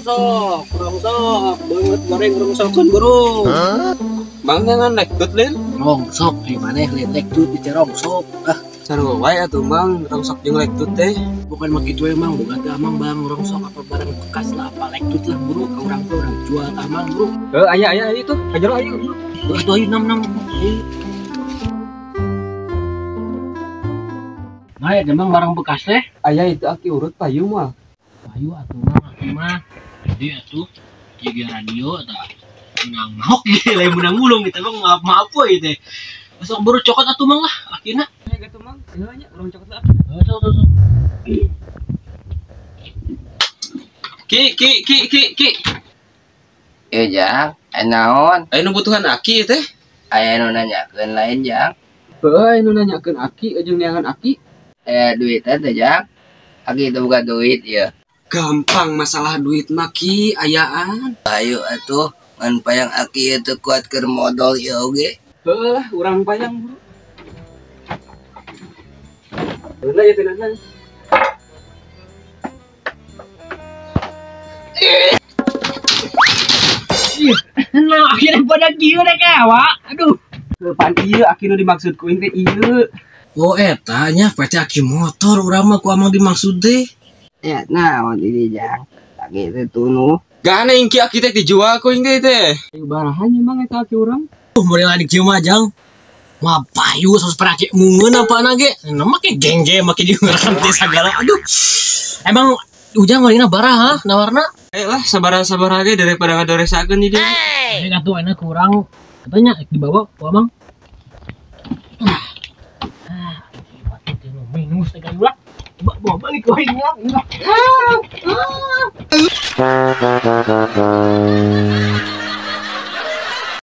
rongsok banget goreng rongsokan bro. Bang jangan lektut lin. Rongsok gimana lin lektut itu rongsok. Sarua wae atuh Bang, rongsok jeung lektut teh. Bukan begitu emang, bukan ke amang bang, rongsok apa barang bekas lah, apa lektut lah bro, ke orang tuh orang jual ke amang bro. Aya itu, ayo bro. Ayo 6. Nah, emang barang bekas teh. Aya itu aki urut payu mah. Payu atuh mah, jadi atuh jaga radio tak menang mahok gitu, lain menang gulung gitu bang, maaf we teh. Masuk baru cokot atuh mang lah, akhirnya. Ya gitu mang, ieu nya urang cokot lah. Sok. Ki. Iya Jang, naon? Aya nu butuhan aki teh. Aya nu nanyakeun lain Jang. Heuh, anu nanyakeun aki jeung neangan aki. Duit teh Jang. Aki itu bukan duit ya. Gampang masalah duit mah ki, ayaan. Ayo atuh, ngan payang aki itu kuat keur modal ya oge. Heuh, urang payang bro. Bener ya tenan. Nah, akhirnya pada kieu deh kawa. Aduh. Pan ieu aki nu dimaksud kuing teh ieu. Oh eta nya PT aki motor urang mah ku amang dimaksud teh. Ya naon ini Jang. Aki itu tunu. Gana ingki aki teh dijual kuing teh. Ayo barahan mang eta aki urang. Model adik kieu mah Jang. Mah payu sos perake mungeun apa nage. Nama ke geng-geng make diurang teh sagala. Aduh. Emang ujang ngalina baraha nawarna? Lah sabar ge daripada ngadoresakeun di dieu. Ini atuh enak kurang katanya dibawa ku amang. Minus teh kan ulah. Bawa balik ke